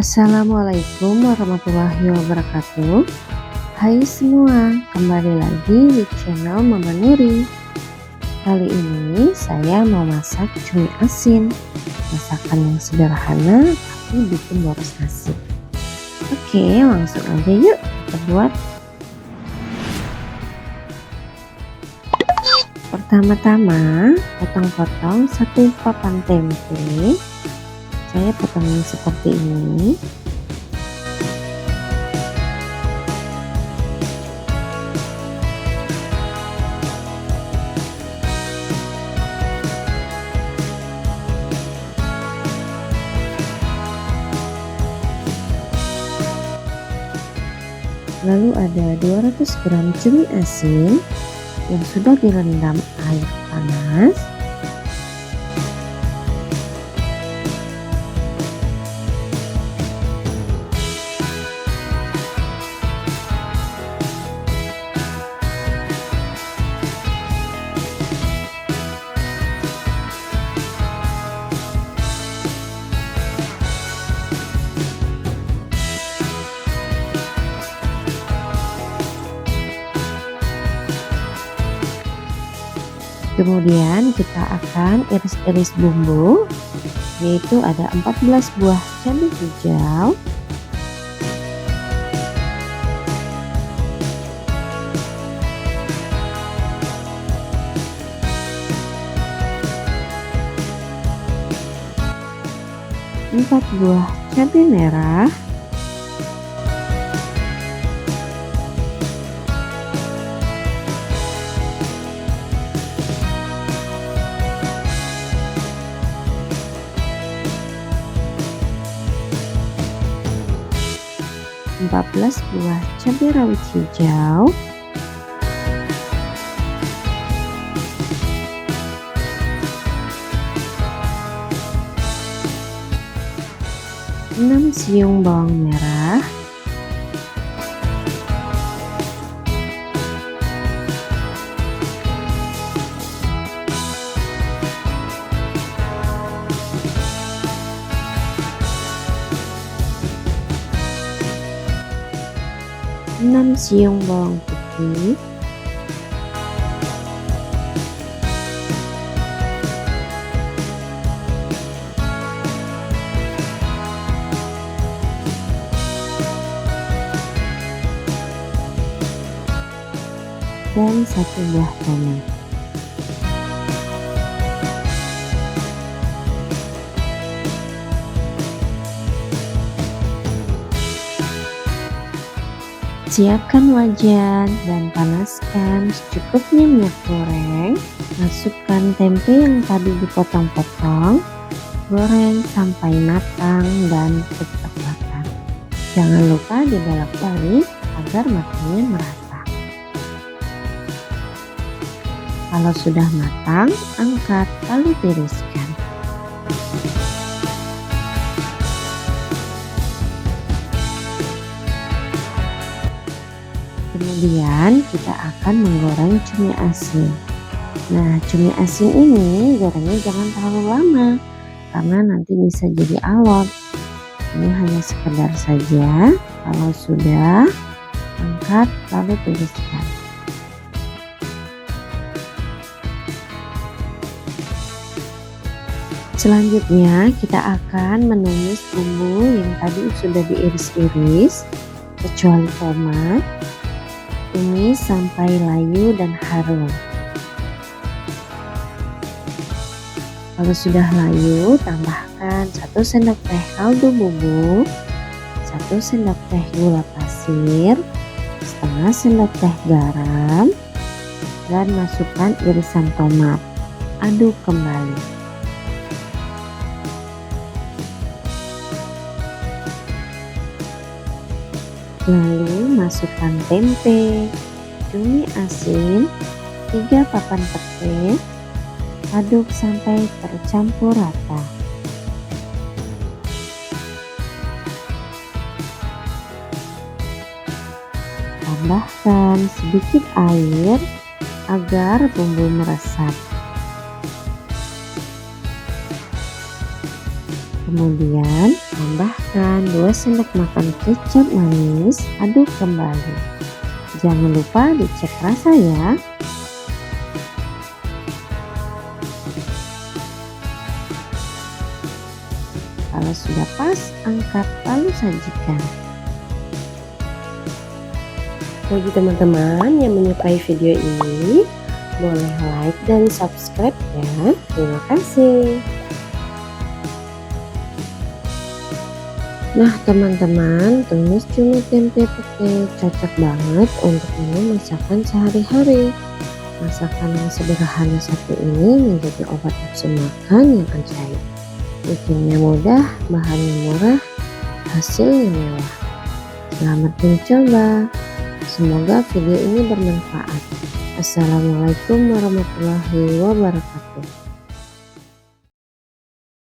Assalamualaikum warahmatullahi wabarakatuh. Hai semua, kembali lagi di channel Mama Nuri. Kali ini saya mau masak cumi asin. Masakan yang sederhana tapi bikin boros nasi. Oke, langsung aja yuk kita buat. Pertama-tama potong-potong satu papan tempe. Saya potongnya seperti ini. Lalu ada 200 gram cumi asin yang sudah direndam air panas. Kemudian kita akan iris-iris bumbu, yaitu ada 14 buah cabai hijau, empat buah cabai merah, 14 buah cabai rawit hijau, 6 siung bawang merah, 6 siung bawang putih, 1 buah tomat. Siapkan wajan dan panaskan secukupnya minyak goreng. Masukkan tempe yang tadi dipotong-potong. Goreng sampai matang dan kecoklatan. Jangan lupa dibolak-balik agar matangnya merata. Kalau sudah matang, angkat lalu tiriskan. Kemudian kita akan menggoreng cumi asin. Nah, cumi asin ini gorengnya jangan terlalu lama karena nanti bisa jadi alot. Ini hanya sekedar saja. Kalau sudah, angkat lalu tiriskan. Selanjutnya kita akan menumis bumbu yang tadi sudah diiris-iris, kecuali tomat. Tumis sampai layu dan harum. Kalau sudah layu, tambahkan 1 sendok teh kaldu bubuk, 1 sendok teh gula pasir, setengah sendok teh garam, dan masukkan irisan tomat. Aduk kembali. Lalu masukkan tempe, cumi asin, 3 papan petai, aduk sampai tercampur rata. Tambahkan sedikit air agar bumbu meresap. Kemudian tambahkan 2 sendok makan kecap manis, aduk kembali. Jangan lupa dicek rasa ya. Kalau sudah pas, angkat lalu sajikan. Bagi teman-teman yang menyukai video ini, boleh like dan subscribe ya. Terima kasih. Nah teman-teman, tumis cumi tempe pete cocok banget untuk menu masakan sehari-hari. Masakan yang sederhana satu ini menjadi obat nafsu makan yang ajaib. Bikinnya mudah, bahannya murah, hasilnya mewah. Selamat mencoba. Semoga video ini bermanfaat. Assalamualaikum warahmatullahi wabarakatuh.